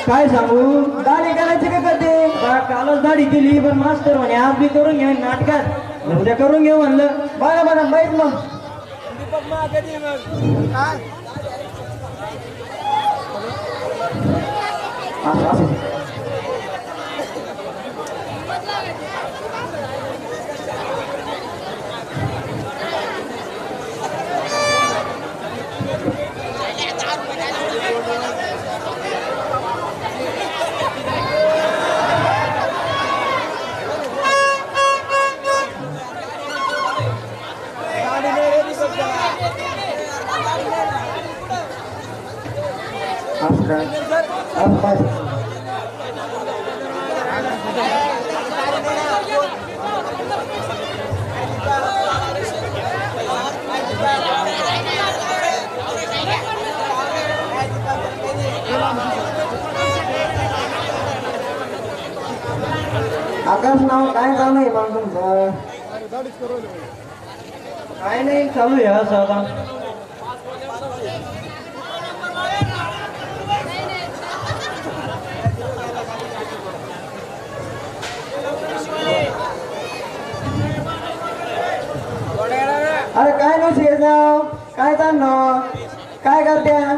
काय सांगू दाढी करायची का करते कालच दाढी केली पण मास्तर म्हणे आज बी करून घे नाटकात उद्या करून घेऊ म्हणलं बरं बरं माहित मग आकाश नाव काय चालू आहे मग तुमचं काय नाही चालू आहे असं आता अरे काय नाही शेजाव काय चाललं काय करत्या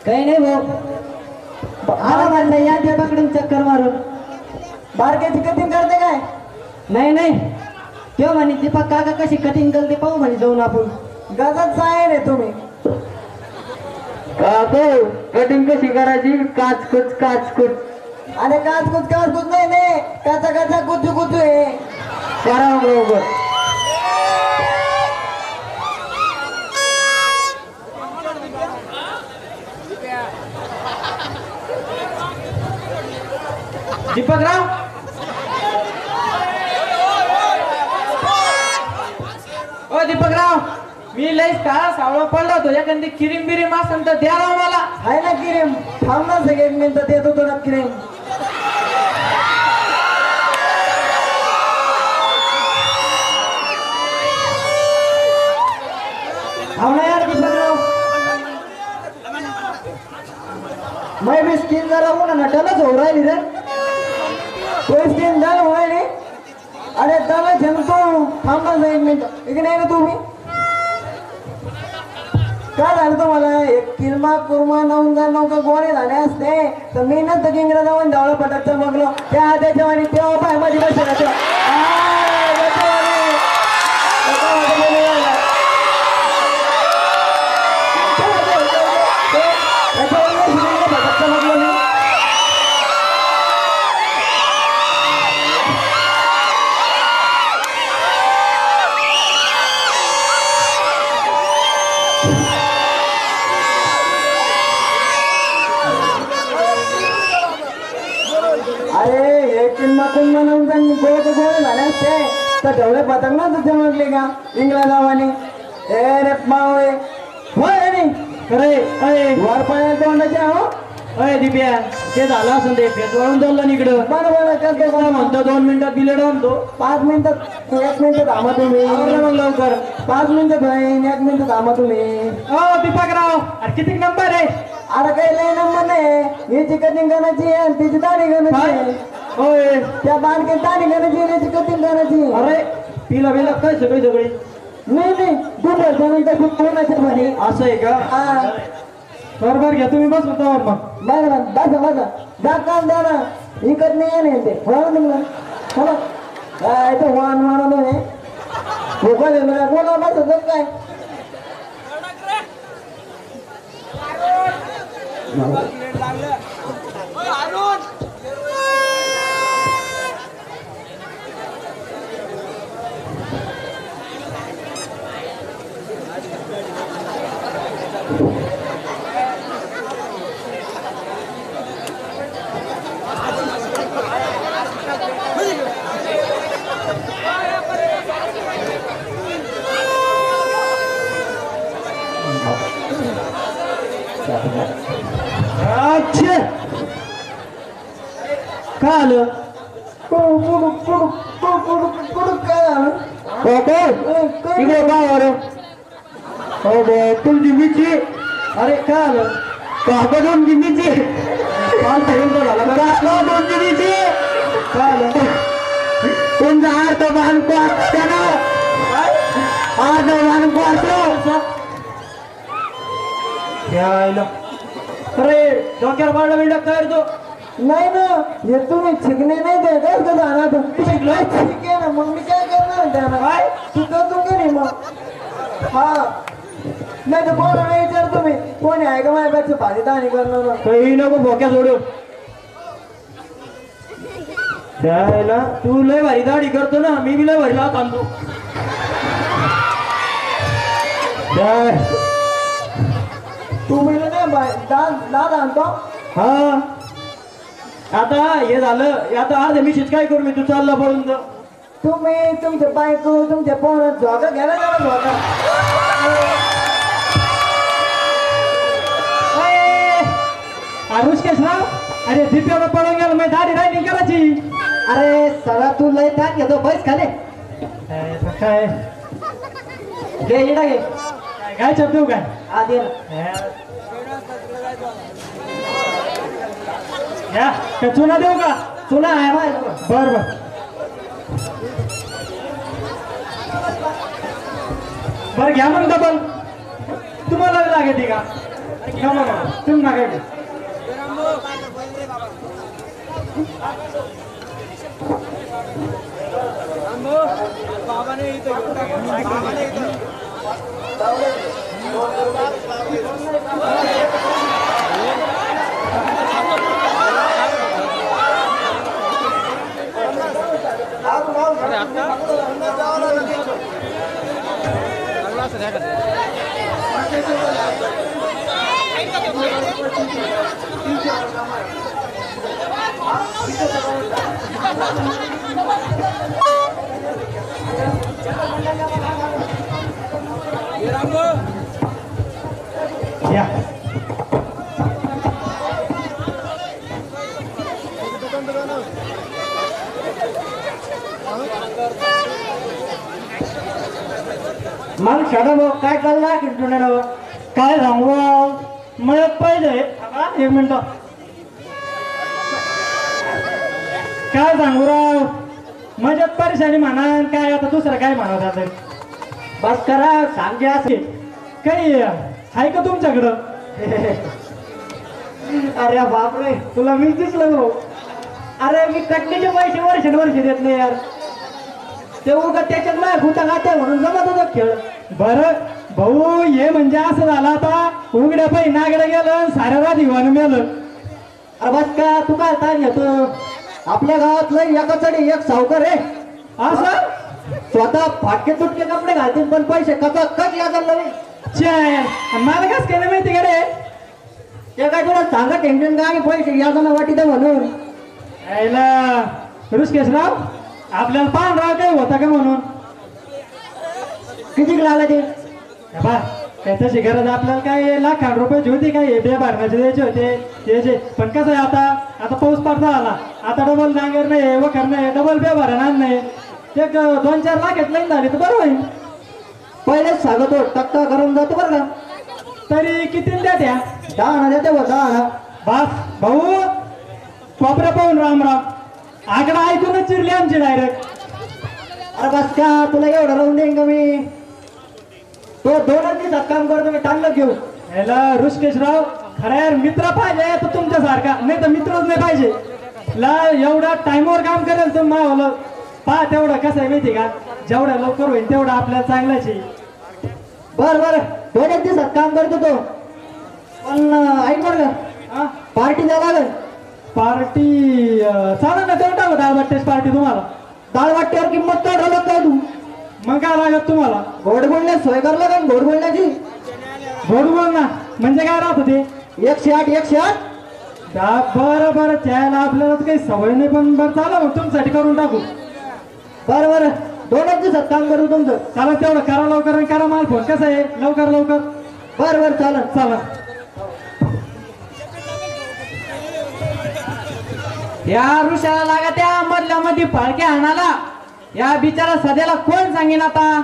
काही नाही भाऊ आला म्हणलं या त्या पकडून चक्कर मारून बारक्याची कटिंग करते काय नाही नाही तेव्हा म्हणे दीपक काका कशी कटिंग करते पाहू म्हणे जाऊन आपण गजात आहे रे तुम्ही कटिंग कशी करायची काचकुच काचकुच अरे काचकुच काचकुच नाही काचा काचा कुचू कुचू आहे करा बरोबर दीपकराव ओ दीपकराव मी लईच काळा सावळा पडला होतो एखादी किरीम बिरीम असेल तर द्या राव मला आहे ना किरीम थांब ना सगळे एक मिनिट देत होतो ना किरीम थांब ना यार दीपकराव मैं भी स्किन जरा वो ना नटलच हो राहिली रे कोई स्किन डल होय रे अरे दल जमतो थांबा एक मिनिट इकडे आहे ना तुम्ही काय झालं तुम्हाला एक किरमा कुर्मा 9,900 गोळे झाले असते तर मी नंतर इंग्रजावान डावळा पटात चमकलो त्या त्याच्या आणि तेव्हा पाय मध्ये बसला गोळे झाले असते तर ढवळे पतंग ना तुझे म्हटले का इंग्रजावानी ए रे मावळे होय रे अरे वर पाय तोंडाचे हो अय दिप्या ते झालं असं ते फेस वळून चाललं इकडं बरोबर करते कोणा म्हणतो 2 मिनिटात बिलेड आणतो 5 मिनिटात 1 मिनिट थांबा तुम्ही मग लवकर 5 मिनिटं होईन 1 मिनिट थांबा तुम्ही हो दीपकराव अरे किती नंबर आहे अरे काही लय नंबर नाही याची कटिंग करायची आणि तिची दाढी करायची होय त्या बारकेत दाढी करायची याची कटिंग करायची अरे तिला बिला काय सगळी नाही दुसऱ्या जणांच्या खूप कोणाच्या म्हणे असं आहे का हा बरोबर घ्या तुम्ही बस होता मग बघा जा काम द्या ना इकत नाही आहे ते निघलं चला काय तो वाहन मारा नाही कोणा बस काय अच्छा काय आलं इकडे काय अरे तुमची मिची अरे काय आलं काका दोन गिनीची काल ठेवून तो झाला काका दोन गिनीची काल तुमचा अर्थ बांधको असताना अर्थ बांधको असतो यायला अरे डोक्यावर पाडलं बिल्डक तयार तो नाही ना हे तुम्ही शिकणे नाही दे काय का जाणार शिकलोय ठीक आहे ना मग मी काय करणार त्याला काय तू करतो की नाही मग हा नाही तर कोणाला विचार तुम्ही कोणी आहे का माझ्यापेक्षा भाजी ताणी करणार काही नको भोक्या सोडू त्याला तू लय भारी दाढी करतो ना मी बी लय भारी लावत आणतो तू म्हणलं नाही दाद आणतो हा आता हे झालं आता आज मी काय करू मी तू चालला पळून तुम्ही तुमच्या बायको तुमच्या पोरात झोका घ्या ना झोका आरुष केशराव अरे दिप्याला पळून गेला मी दाढी रायडिंग करायची अरे सरा तू लय ताट घेतो बैस खाले काय घे इडा घे काय देऊ काय आधी या चुना देऊ का चुना आहे माय बर बर बर घ्या मग डबल तुम्हाला लागेल का घ्या मग तुम्ही मागे बाबाने या मग भाऊ काय चालला किटुण्यावर काय सांगू मला पाहिजे एक मिनिट काय सांगू राव मजात परेशानी म्हणा काय आता दुसरं काय म्हणत आता बस करा सांगे असे काही आहे का तुमच्याकडं अरे बापरे तुला मी दिसलं भाऊ अरे मी कटणीचे पैसे वर्ष देत नाही यार ते उगा त्याच्यात नाही खुटा गात्या म्हणून जमत होता खेळ बरं भाऊ हे म्हणजे असं झालं आता उघड्या पायी नागडं गेलं साऱ्या राधी वाहन मेलं अरे बस का तू काय ताण घेतो आपल्या गावातलं एका चढी एक सावकार आहे असं स्वतः फाटके तुटके कपडे घालतील पण पैसे कसा कट यायला मला कस केलं माहिती का रे ते काय तुला सांगा टेन्शन का आणि पैसे याजना वाटी म्हणून यायला ऋषिकेशराव आपल्याला पान राव काय होता का म्हणून किती लागला ते बा काय तशी गरज आपल्याला काय लाखां रुपयाची होती काय बे भरण्याचे द्यायचे होते त्याचे पण कसं आहे आता पाऊस पडता आला आता डबल नांगर नाही वखर नाही डबल बे भरणार नाही ते 2-4 लाखात लाईन झाली तर बरं होईल पहिलेच सांगतो टक्का करून जातो बरं का तरी किती द्या त्या 10 देते 10 बस भाऊ कोपऱ्या पाहून राम राम आकडा ऐकूनच चिरली आमची डायरेक्ट अरे बस का तुला एवढं राहून देईन का मी तो 2 दिवसात काम करतो मी चांगलं घेऊ याला ऋषिकेशराव खरं यार मित्र पाहिजे तर तुमच्यासारखा नाही तर मित्रच नाही पाहिजे ला एवढा टाइमवर काम करेल तर मावलं पहा तेवढं कसं आहे माहिती का जेवढं लवकर होईल तेवढं आपल्याला चांगलाच आहे बर बर 2 दिवसात काम करतो तो पण ऐक बरं का पार्टी द्यावं लागेल पार्टी चालेल ना तेवढं टाकू दाळवाट्याची पार्टी तुम्हाला दाळवाट्यावर किंमत काय ठरवत काय तू मग काय लागत तुम्हाला घोड बोलण्यास सोय करला का घोड बोलण्याची घोड बोल ना म्हणजे काय राहत होते 108 बरं बरं त्याला आपल्याला काही सवय नाही पण बरं चाला मग तुमच्यासाठी करून टाकू बरं बरं 2 दिवसात काम करू तुमचं चला तेवढं करा लवकर आणि करा मला फोन कसं आहे लवकर लवकर बरं बरं चालत चला या ऋषाला लागा त्या मधल्या मध्ये फाळक्या आणाला या बिचारा सध्याला कोण सांगेन आता